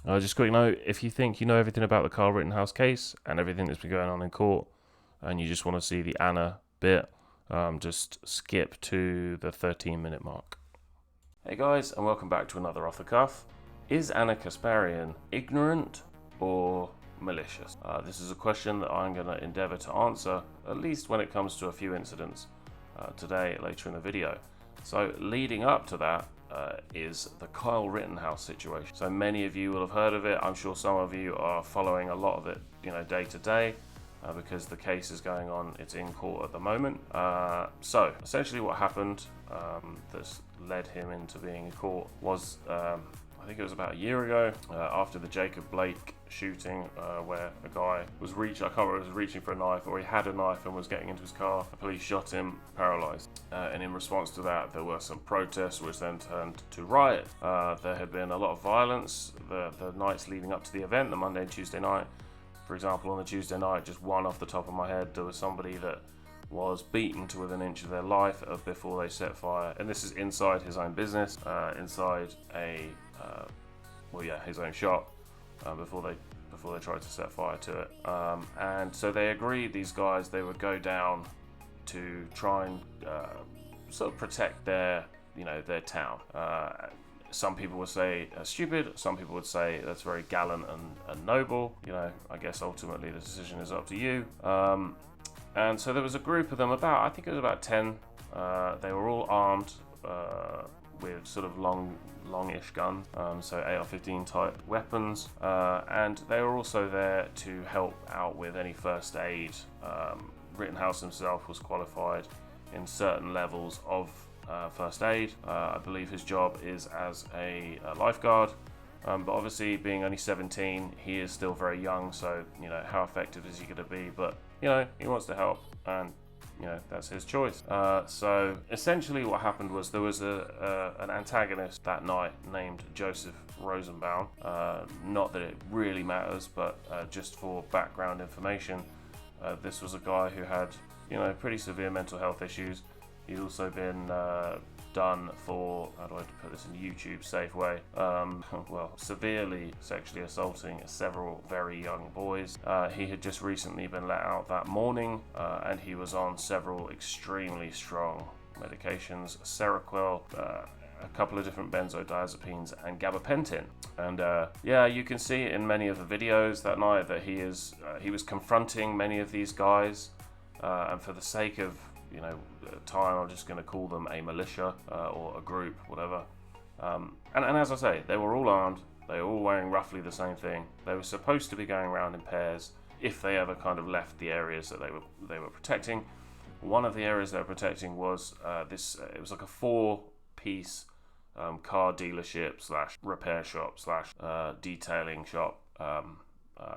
Just a quick note, if you think you know everything about the Kyle Rittenhouse case and everything that's been going on in court, and you just want to see the Ana bit, just skip to the 13-minute mark. Hey guys, and welcome back to another Off the Cuff. Is Ana Kasperian ignorant or malicious? This is a question that I'm going to endeavour to answer, at least when it comes to a few incidents today, later in the video. So leading up to that is the Kyle Rittenhouse situation. So many of you will have heard of it. I'm sure some of you are following a lot of it, day to day, because the case is going on. It's in court at the moment. So essentially what happened that's led him into being in court was, I think it was about a year ago, after the Jacob Blake shooting, where a guy was reaching for a knife, or he had a knife and was getting into his car. The police shot him, paralysed. And in response to that, there were some protests, which then turned to riot. There had been a lot of violence the nights leading up to the event, the Monday and Tuesday night. For example, on the Tuesday night, just one off the top of my head, there was somebody that was beaten to within an inch of their life before they set fire, and this is inside his own business, inside his own shop, before they tried to set fire to it. And so they agreed, these guys, they would go down to try and sort of protect their town. Some people would say stupid, some people would say that's very gallant and noble. I guess ultimately the decision is up to you. And so there was a group of them, I think it was about 10. They were all armed with sort of longish guns, so AR-15 type weapons, and they were also there to help out with any first aid. Rittenhouse himself was qualified in certain levels of first aid. I believe his job is as a lifeguard, but obviously being only 17, he is still very young, so how effective is he going to be? But he wants to help, and that's his choice. So essentially what happened was there was an antagonist that night named Joseph Rosenbaum. Not that it really matters, but just for background information, this was a guy who had pretty severe mental health issues. He'd also been done for, how do I put this in a YouTube safe way, severely sexually assaulting several very young boys. He had just recently been let out that morning, and he was on several extremely strong medications, Seroquel, a couple of different benzodiazepines, and gabapentin. And you can see in many of the videos that night that he was confronting many of these guys, and for the sake of time, I'm just going to call them a militia or a group, whatever. And as I say, they were all armed. They were all wearing roughly the same thing. They were supposed to be going around in pairs if they ever kind of left the areas that they were protecting. One of the areas they were protecting was it was like a 4-piece car dealership slash repair shop slash detailing shop,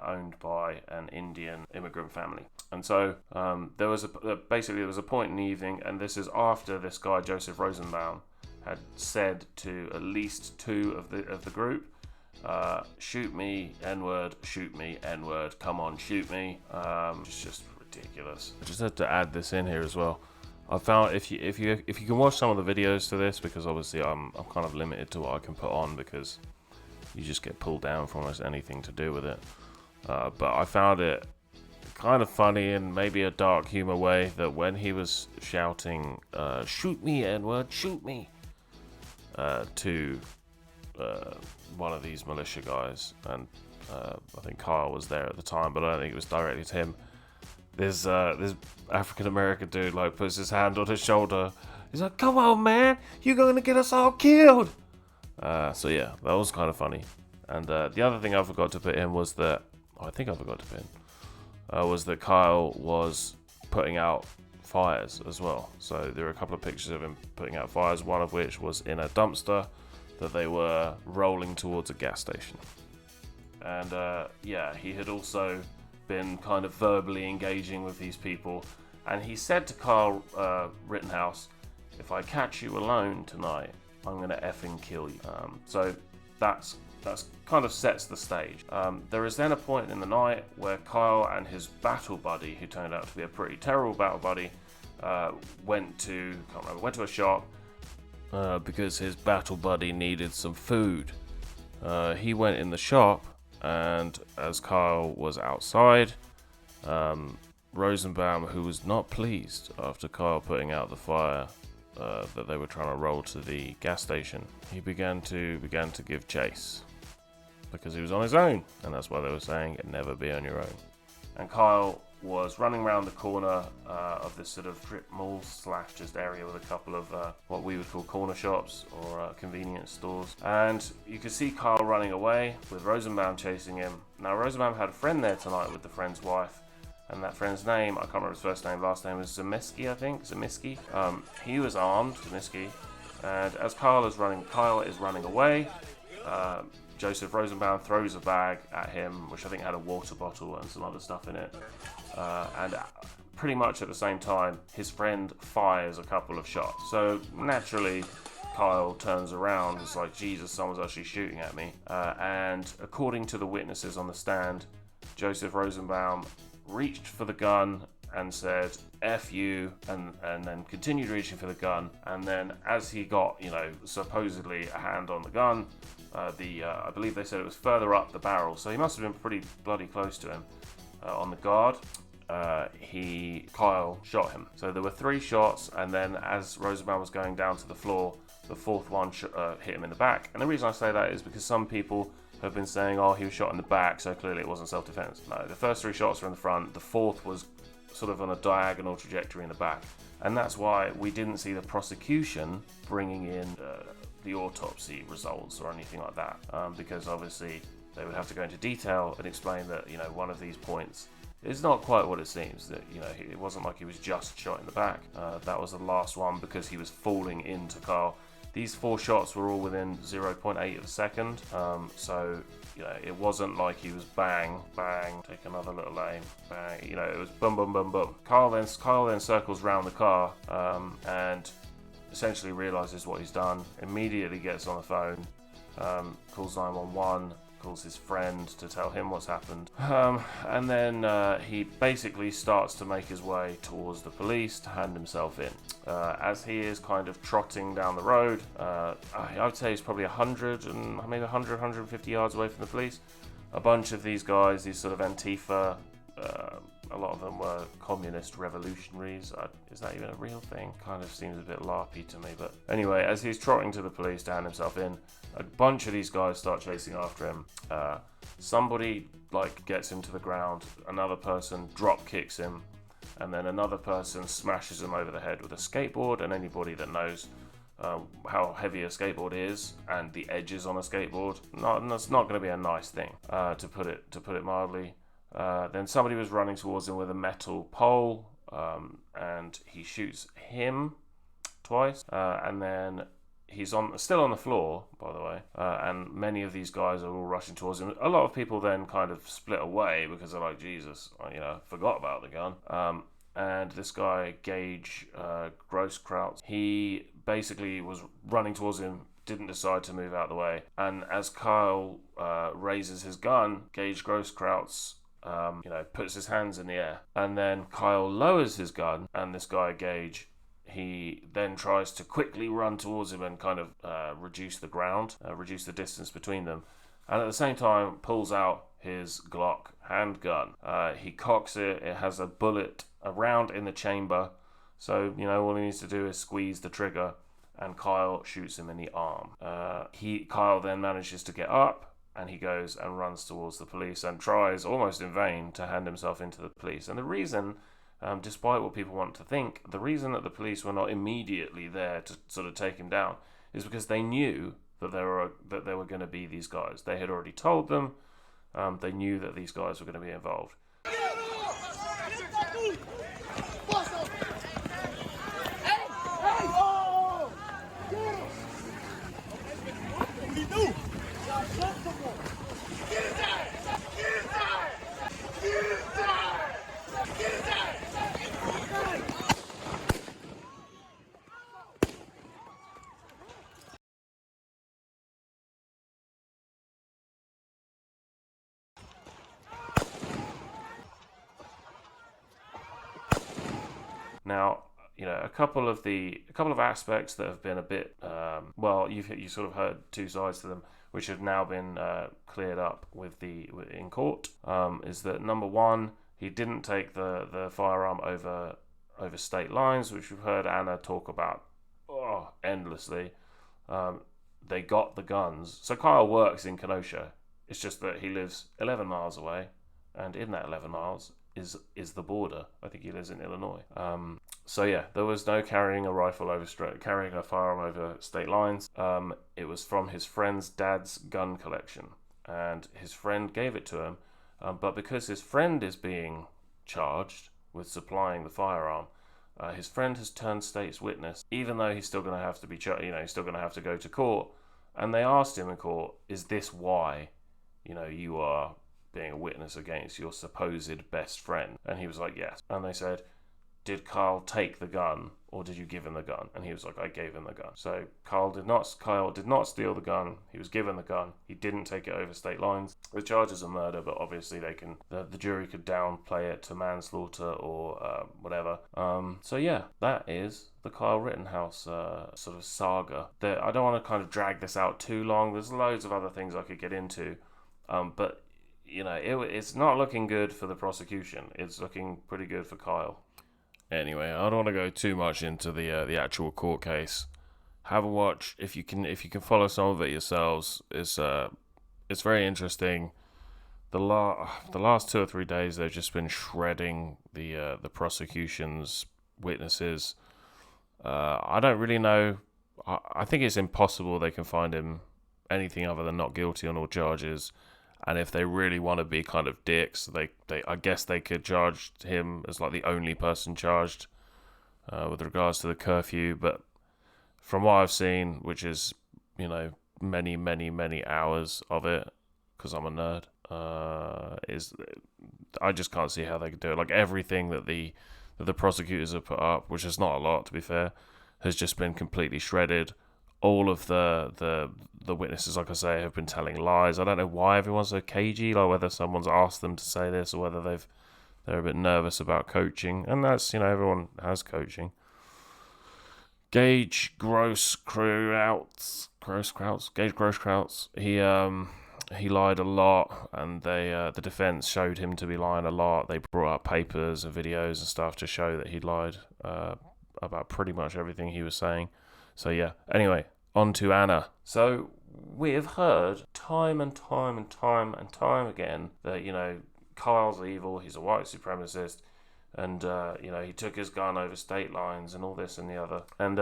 owned by an Indian immigrant family. And so there was a point in the evening, and this is after this guy Joseph Rosenbaum had said to at least 2 of the group, shoot me, N-word, shoot me, N-word, come on, shoot me. It's just ridiculous. I just had to add this in here as well. I found if you can watch some of the videos to this, because obviously I'm kind of limited to what I can put on, because you just get pulled down for almost anything to do with it. But I found it kind of funny in maybe a dark humor way that when he was shouting, shoot me, N-word, shoot me, to one of these militia guys, and I think Kyle was there at the time, but I don't think it was directly to him. This African American dude puts his hand on his shoulder. He's like, come on, man, you're going to get us all killed. So yeah, that was kind of funny. And the other thing I forgot to put in was that, was that Kyle was putting out fires as well. So there were a couple of pictures of him putting out fires, one of which was in a dumpster that they were rolling towards a gas station. And he had also been kind of verbally engaging with these people. And he said to Kyle Rittenhouse, if I catch you alone tonight, I'm going to effing kill you. So that's kind of sets the stage. There is then a point in the night where Kyle and his battle buddy, who turned out to be a pretty terrible battle buddy, went to a shop because his battle buddy needed some food. He went in the shop, and as Kyle was outside, Rosenbaum, who was not pleased after Kyle putting out the fire that they were trying to roll to the gas station, he began to give chase because he was on his own, and that's why they were saying never be on your own. And Kyle was running around the corner of this sort of strip mall / just area with a couple of what we would call corner shops or convenience stores. And you could see Kyle running away with Rosenbaum chasing him. Now Rosenbaum had a friend there tonight with the friend's wife, and that friend's name, I can't remember his first name, last name was Zemeski, I think. Zemeski. He was armed, Zemeski, and as Kyle is running away, Joseph Rosenbaum throws a bag at him, which I think had a water bottle and some other stuff in it. And pretty much at the same time, his friend fires a couple of shots. So naturally, Kyle turns around. It's like, Jesus, someone's actually shooting at me. And according to the witnesses on the stand, Joseph Rosenbaum reached for the gun and said, F you, and then continued reaching for the gun. And then as he got, supposedly a hand on the gun, I believe they said it was further up the barrel, so he must have been pretty bloody close to him on the guard. Kyle shot him. So there were 3 shots, and then as Rosenbaum was going down to the floor, the 4th one hit him in the back. And the reason I say that is because some people have been saying, oh, he was shot in the back, so clearly it wasn't self-defense. No, the first 3 shots were in the front, the 4th was sort of on a diagonal trajectory in the back. And that's why we didn't see the prosecution bringing in the autopsy results or anything like that, because obviously they would have to go into detail and explain that one of these points is not quite what it seems, that it wasn't like he was just shot in the back. That was the last one because he was falling into Kyle. These 4 shots were all within 0.8 of a second, so it wasn't like he was bang, bang, take another little aim, bang, it was boom, boom, boom, boom. Kyle then circles round the car and essentially realizes what he's done, immediately gets on the phone, calls 911, calls his friend to tell him what's happened, and then he basically starts to make his way towards the police to hand himself in. As he is kind of trotting down the road, I would say he's probably 100 and maybe 150 yards away from the police. A bunch of these guys, these sort of Antifa, a lot of them were communist revolutionaries. Is that even a real thing? Kind of seems a bit larpy to me. But anyway, as he's trotting to the police to hand himself in, a bunch of these guys start chasing after him. Somebody gets him to the ground. Another person drop kicks him. And then another person smashes him over the head with a skateboard. And anybody that knows how heavy a skateboard is and the edges on a skateboard, that's not going to be a nice thing, to put it mildly. Then somebody was running towards him with a metal pole, and he shoots him twice, and then he's still on the floor, by the way, and many of these guys are all rushing towards him. A lot of people then kind of split away because they're like, Jesus, forgot about the gun. And this guy, Gage Groskraut, he basically was running towards him, didn't decide to move out of the way, and as Kyle raises his gun, Gage Groskraut's puts his hands in the air, and then Kyle lowers his gun, and this guy Gage, he then tries to quickly run towards him and kind of reduce the distance between them, and at the same time pulls out his Glock handgun. He cocks it. It has a round in the chamber, so all he needs to do is squeeze the trigger, and Kyle shoots him in the arm. Kyle then manages to get up, and he goes and runs towards the police and tries, almost in vain, to hand himself into the police. And the reason, despite what people want to think, the reason that the police were not immediately there to sort of take him down is because they knew that there were going to be these guys. They had already told them. They knew that these guys were going to be involved. Now, a couple of aspects that have been a bit you sort of heard two sides to them, which have now been cleared up in court. Is that number one, he didn't take the firearm over state lines, which we've heard Ana talk about endlessly. They got the guns. So Kyle works in Kenosha. It's just that he lives 11 miles away, and in that 11 miles is the border. I think he lives in Illinois. So yeah, there was no carrying a firearm over state lines. It was from his friend's dad's gun collection, and his friend gave it to him. But because his friend is being charged with supplying the firearm, his friend has turned state's witness, even though he's still going to have to be, he's still going to have to go to court. And they asked him in court, "Is this why, you are being a witness against your supposed best friend?" And he was like, "Yes." And they said, "Did Kyle take the gun, or did you give him the gun?" And he was like, "I gave him the gun." So Kyle did not steal the gun. He was given the gun. He didn't take it over state lines. The charges are murder, but obviously the jury could downplay it to manslaughter or whatever. So yeah, that is the Kyle Rittenhouse sort of saga. I don't want to kind of drag this out too long. There's loads of other things I could get into, but it's not looking good for the prosecution. It's looking pretty good for Kyle. Anyway, I don't want to go too much into the actual court case. Have a watch if you can follow some of it yourselves. It's very interesting. The last 2 or 3 days they've just been shredding the prosecution's witnesses. I don't really know. I think it's impossible they can find him anything other than not guilty on all charges. And if they really want to be kind of dicks, I guess they could charge him as like the only person charged with regards to the curfew. But from what I've seen, which is many, many, many hours of it, because I'm a nerd, I just can't see how they could do it. Like everything that the prosecutors have put up, which is not a lot to be fair, has just been completely shredded. All of the witnesses, like I say, have been telling lies. I don't know why everyone's so cagey, like whether someone's asked them to say this or whether they're a bit nervous about coaching. And that's, everyone has coaching. Gage Grosskreutz, he lied a lot, and the defense showed him to be lying a lot. They brought up papers and videos and stuff to show that he lied about pretty much everything he was saying. So yeah, anyway, on to Ana. So we have heard time and time and time and time again that, Kyle's evil, he's a white supremacist, and, he took his gun over state lines and all this and the other. And,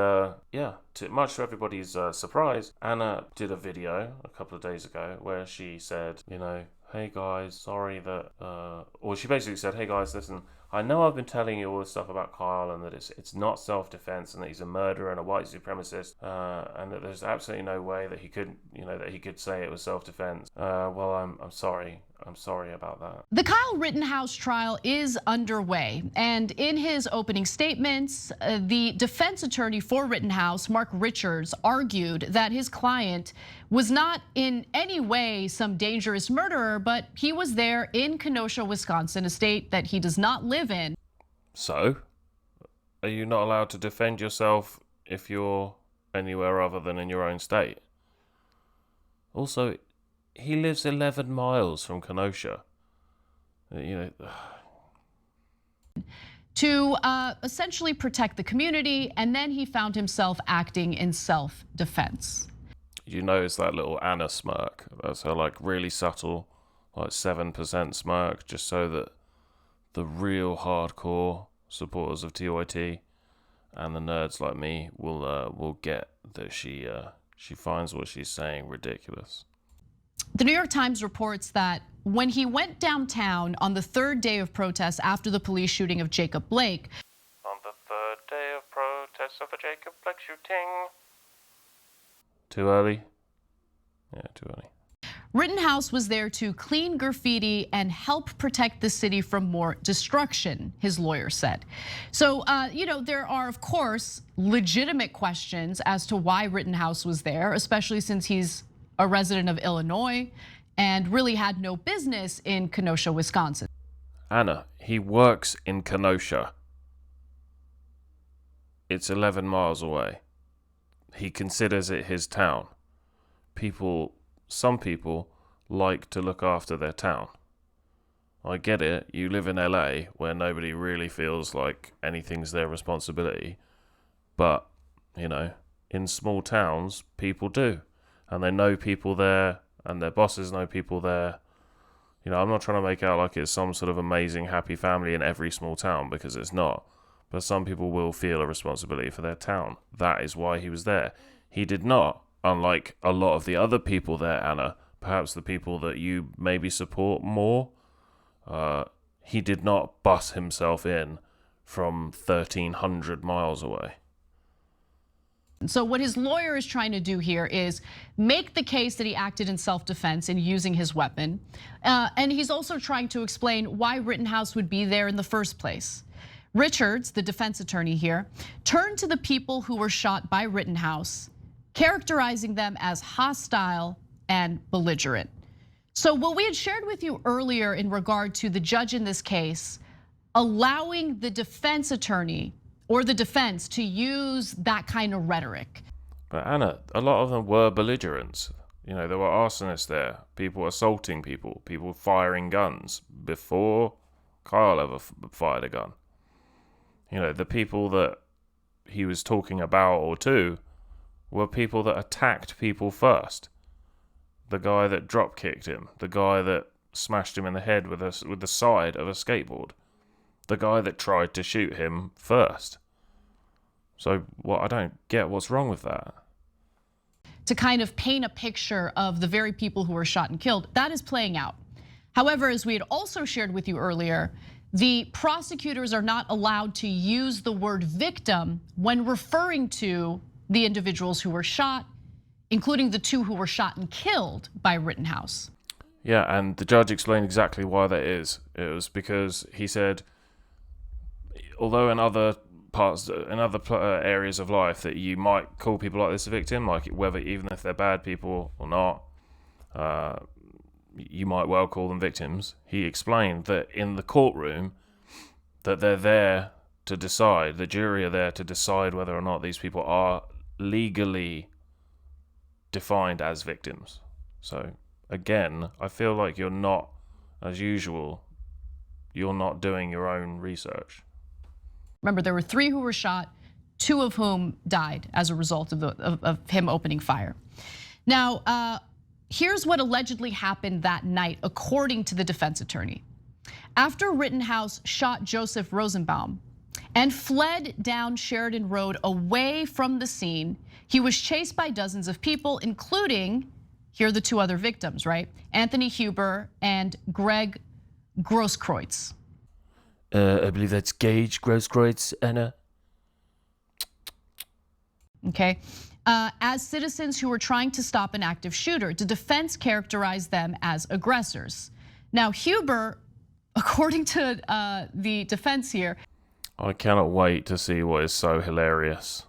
much to everybody's surprise, Ana did a video a couple of days ago where she said, "Hey guys, sorry that," or she basically said, "Hey guys, listen, I know I've been telling you all this stuff about Kyle and that it's not self-defense and that he's a murderer and a white supremacist, and that there's absolutely no way that he could say it was self-defense. Well, I'm sorry. I'm sorry about that." The Kyle Rittenhouse trial is underway, and in his opening statements, the defense attorney for Rittenhouse, Mark Richards, argued that his client was not in any way some dangerous murderer, but he was there in Kenosha, Wisconsin, a state that he does not live in. So, are you not allowed to defend yourself if you're anywhere other than in your own state? Also, he lives 11 miles from Kenosha. To essentially protect the community, and then he found himself acting in self-defense. You notice that little Ana smirk? That's her really subtle, 7% smirk, just so that the real hardcore supporters of TYT and the nerds like me will get that she finds what she's saying ridiculous. The New York Times reports that when he went downtown on the third day of protests after the police shooting of Jacob Blake. On the third day of protests of the Jacob Blake shooting. Too early? Yeah, too early. Rittenhouse was there to clean graffiti and help protect the city from more destruction, his lawyer said. So, there are, of course, legitimate questions as to why Rittenhouse was there, especially since he's a resident of Illinois and really had no business in Kenosha, Wisconsin. Ana, he works in Kenosha. it's 11 miles away. He considers it his town. Some people like to look after their town. I get it, you live in LA where nobody really feels like anything's their responsibility. But, in small towns, people do. And they know people there, and their bosses know people there. I'm not trying to make out like it's some sort of amazing, happy family in every small town, because it's not. But some people will feel a responsibility for their town. That is why he was there. He did not, unlike a lot of the other people there, Anna, perhaps the people that you maybe support more, he did not bus himself in from 1,300 miles away. So what his lawyer is trying to do here is make the case that he acted in self-defense in using his weapon. And he's also trying to explain why Rittenhouse would be there in the first place. Richards, the defense attorney here, turned to the people who were shot by Rittenhouse, characterizing them as hostile and belligerent. So what we had shared with you earlier in regard to the judge in this case, allowing the defense attorney or the defense to use that kind of rhetoric. But Anna, a lot of them were belligerents. There were arsonists there, people assaulting people, people firing guns before Kyle ever fired a gun. The people that he was talking about or to were people that attacked people first. The guy that drop kicked him, the guy that smashed him in the head with the side of a skateboard, the guy that tried to shoot him first. So I don't get what's wrong with that. To kind of paint a picture of the very people who were shot and killed, that is playing out. However, as we had also shared with you earlier, the prosecutors are not allowed to use the word victim when referring to the individuals who were shot, including the two who were shot and killed by Rittenhouse. Yeah, and the judge explained exactly why that is. It was because he said, although in other areas of life that you might call people like this a victim, like whether even if they're bad people or not, you might well call them victims. He explained that in the courtroom that they're there to decide, the jury are there to decide whether or not these people are legally defined as victims. So again, I feel like you're not, as usual, you're not doing your own research. Remember, there were 3 who were shot, 2 of whom died as a result of him opening fire. Now, here's what allegedly happened that night, according to the defense attorney. After Rittenhouse shot Joseph Rosenbaum and fled down Sheridan Road away from the scene, he was chased by dozens of people, including, here are the 2 other victims, right? Anthony Huber and Greg Grosskreutz. I believe that's Gage Grosskreutz, Anna. Okay. As citizens who were trying to stop an active shooter, the defense characterized them as aggressors. Now, Huber, according to the defense here, I cannot wait to see what is so hilarious.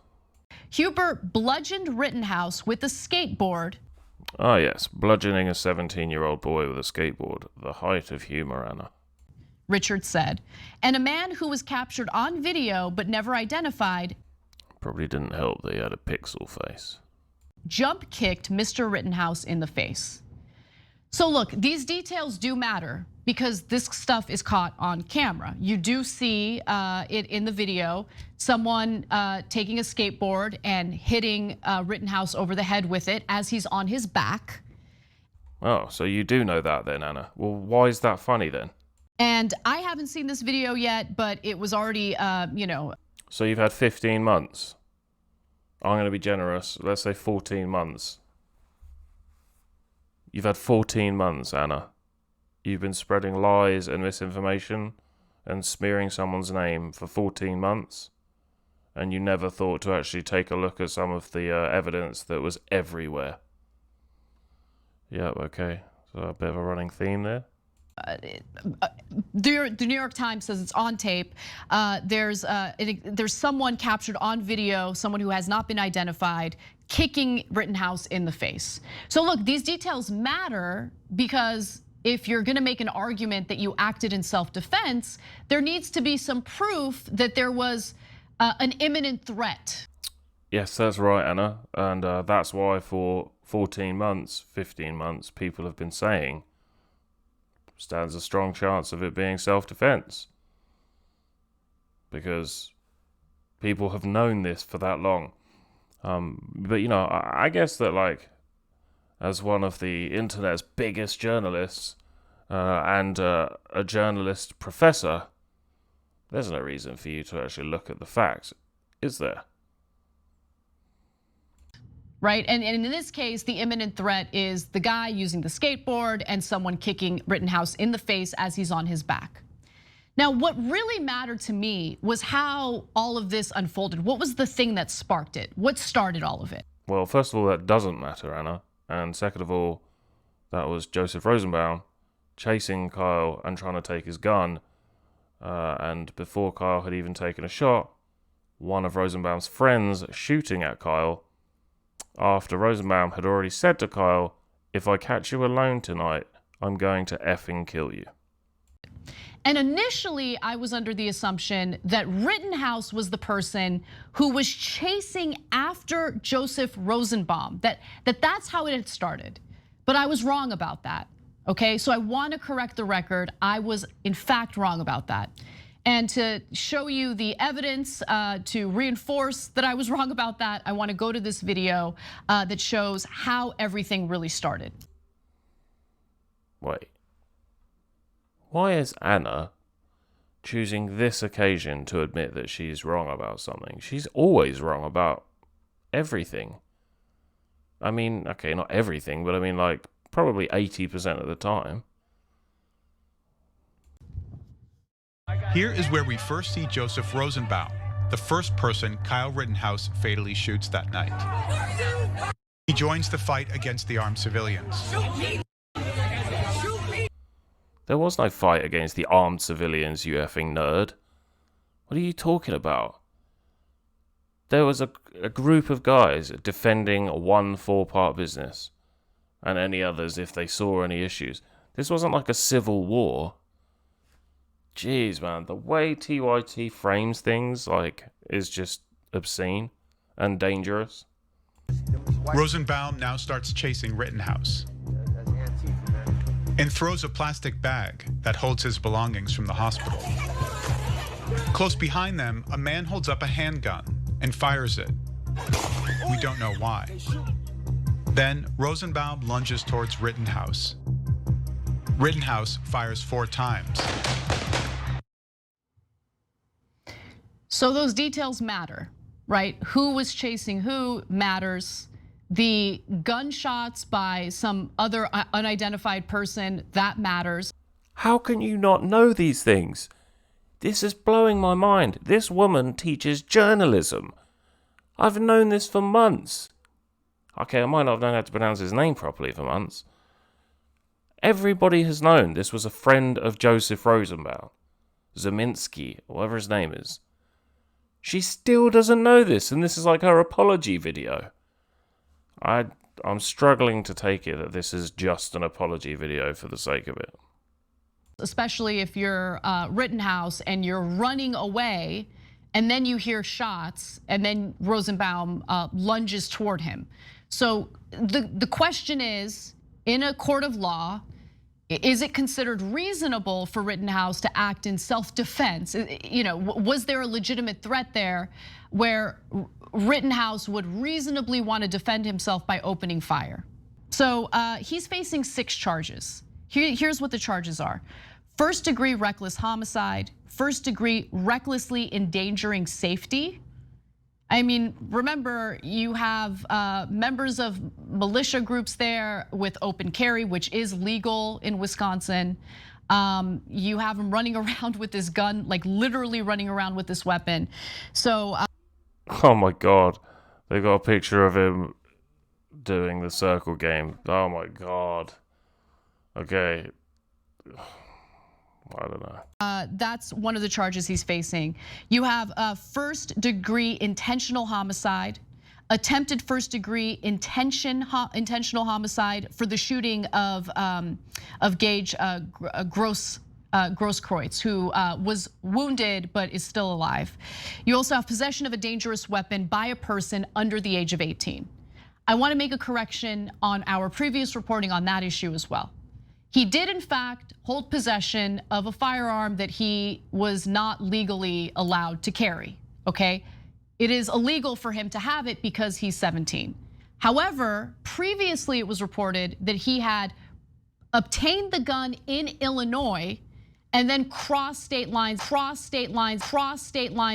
Huber bludgeoned Rittenhouse with a skateboard. Ah yes, bludgeoning a 17-year-old boy with a skateboard, the height of humor, Anna. Richards said, and a man who was captured on video but never identified. Probably didn't help that he had a pixel face. Jump kicked Mr. Rittenhouse in the face. So look, these details do matter because this stuff is caught on camera. You do see it in the video, someone taking a skateboard and hitting Rittenhouse over the head with it as he's on his back. Oh, so you do know that then, Anna. Well, why is that funny then? And I haven't seen this video yet, but it was already, So you've had 15 months. I'm going to be generous. Let's say 14 months. You've had 14 months, Anna. You've been spreading lies and misinformation and smearing someone's name for 14 months. And you never thought to actually take a look at some of the evidence that was everywhere. Yeah, okay. So a bit of a running theme there. The New York Times says it's on tape. There's someone captured on video, someone who has not been identified, kicking Rittenhouse in the face. So look, these details matter because if you're gonna make an argument that you acted in self-defense, there needs to be some proof that there was An imminent threat. Yes, that's right, Anna. And that's why for 14 months, 15 months, people have been saying stands a strong chance of it being self-defense. Because people have known this for that long. But, you know, I guess that, like, as one of the internet's biggest journalists and a journalist professor, there's no reason for you to actually look at the facts, is there? Right, and in this case, the imminent threat is the guy using the skateboard and someone kicking Rittenhouse in the face as he's on his back. Now, what really mattered to me was how all of this unfolded. What was the thing that sparked it? What started all of it? Well, first of all, that doesn't matter, Anna. And second of all, that was Joseph Rosenbaum chasing Kyle and trying to take his gun. And before Kyle had even taken a shot, one of Rosenbaum's friends shooting at Kyle after Rosenbaum had already said to Kyle, "If I catch you alone tonight, I'm going to effing kill you." And initially, I was under the assumption that Rittenhouse was the person who was chasing after Joseph Rosenbaum, that's how it had started. But I was wrong about that, okay? So I want to correct the record. I was, in fact, wrong about that. And to show you the evidence, to reinforce that I was wrong about that, I want to go to this video that shows how everything really started. Wait. Why is Anna choosing this occasion to admit that she's wrong about something? She's always wrong about everything. I mean, okay, not everything, but I mean like probably 80% of the time. Here is where we first see Joseph Rosenbaum, the first person Kyle Rittenhouse fatally shoots that night. He joins the fight against the armed civilians. There was no fight against the armed civilians, you effing nerd. What are you talking about? There was a group of guys defending one four-part business, and any others if they saw any issues. This wasn't like a civil war. Jeez, man, the way TYT frames things, like, is just obscene and dangerous. Rosenbaum now starts chasing Rittenhouse and throws a plastic bag that holds his belongings from the hospital. Close behind them, a man holds up a handgun and fires it. We don't know why. Then Rosenbaum lunges towards Rittenhouse. Rittenhouse fires 4 times. So those details matter, right? Who was chasing who matters. The gunshots by some other unidentified person, that matters. How can you not know these things? This is blowing my mind. This woman teaches journalism. I've known this for months. Okay, I might not have known how to pronounce his name properly for months. Everybody has known this was a friend of Joseph Rosenbaum, Zeminski, or whatever his name is. She still doesn't know this, and this is like her apology video. I'm struggling to take it that this is just an apology video for the sake of it. Especially if you're Rittenhouse and you're running away, and then you hear shots, and then Rosenbaum lunges toward him. So the question is, in a court of law, is it considered reasonable for Rittenhouse to act in self-defense? You know, was there a legitimate threat there where Rittenhouse would reasonably want to defend himself by opening fire? So he's facing 6 charges. Here's what the charges are: first-degree reckless homicide, first-degree recklessly endangering safety. I mean, remember, you have members of militia groups there with open carry, which is legal in Wisconsin. You have him running around with this gun, like literally running around with this weapon. So. Oh my God, they got a picture of him doing the circle game. Oh my God. Okay. I don't know. That's one of the charges he's facing. You have first-degree intentional homicide, attempted first-degree intentional homicide for the shooting of Gage Gross Grosskreutz, who was wounded but is still alive. You also have possession of a dangerous weapon by a person under the age of 18. I want to make a correction on our previous reporting on that issue as well. He did, in fact, hold possession of a firearm that he was not legally allowed to carry, okay? It is illegal for him to have it because he's 17. However, previously it was reported that he had obtained the gun in Illinois and then crossed state lines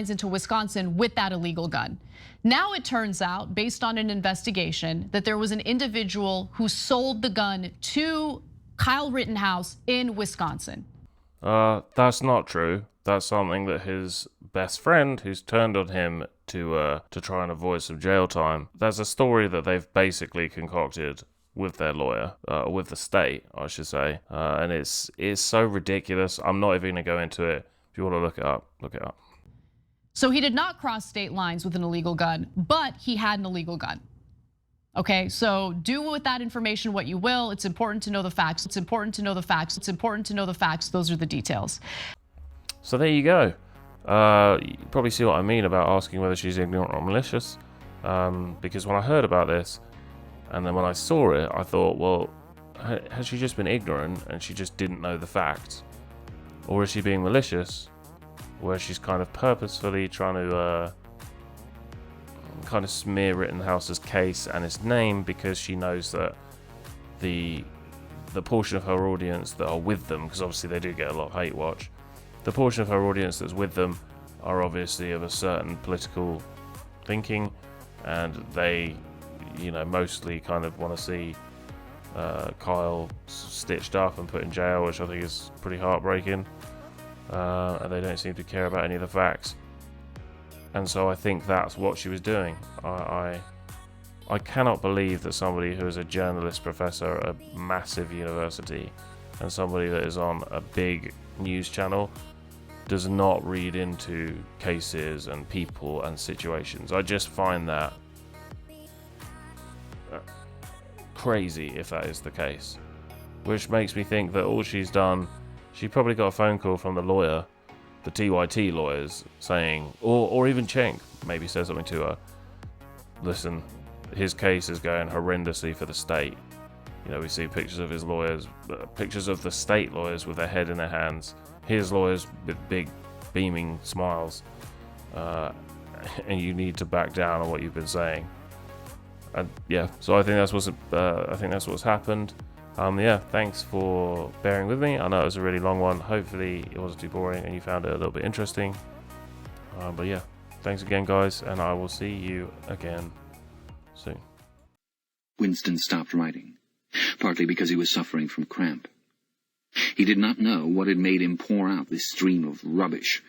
into Wisconsin with that illegal gun. Now it turns out, based on an investigation, that there was an individual who sold the gun to Kyle Rittenhouse in Wisconsin. That's not true. That's something that his best friend, who's turned on him to try and avoid some jail time. That's a story that they've basically concocted with their lawyer, with the state, I should say, and it's so ridiculous. I'm not even gonna go into it. If you want to look it up, look it up. So he did not cross state lines with an illegal gun, but he had an illegal gun. Okay, so do with that information what you will. It's important to know the facts. It's important to know the facts. It's important to know the facts. Those are the details. So there you go. You probably see what I mean about asking whether she's ignorant or malicious. Because when I heard about this, and then when I saw it, I thought, well, has she just been ignorant and she just didn't know the facts? Or is she being malicious, where she's kind of purposefully trying to kind of smear Rittenhouse's case and his name because she knows that the portion of her audience that are with them, because obviously they do get a lot of hate watch, the portion of her audience that's with them are obviously of a certain political thinking, and they, you know, mostly kind of want to see Kyle stitched up and put in jail, which I think is pretty heartbreaking, and they don't seem to care about any of the facts. And so I think that's what she was doing. I cannot believe that somebody who is a journalist professor at a massive university and somebody that is on a big news channel does not read into cases and people and situations. I just find that crazy if that is the case. Which makes me think that all she's done, she probably got a phone call from the lawyer, the TYT lawyers, saying, or even Cenk maybe said something to her. Listen, his case is going horrendously for the state. You know, we see pictures of his lawyers, pictures of the state lawyers with their head in their hands, his lawyers with big beaming smiles, and you need to back down on what you've been saying. And yeah, so I think that's what's happened. Yeah, thanks for bearing with me. I know it was a really long one. Hopefully it wasn't too boring and you found it a little bit interesting. But yeah, thanks again, guys, and I will see you again soon. Winston stopped writing, partly because he was suffering from cramp. He did not know what had made him pour out this stream of rubbish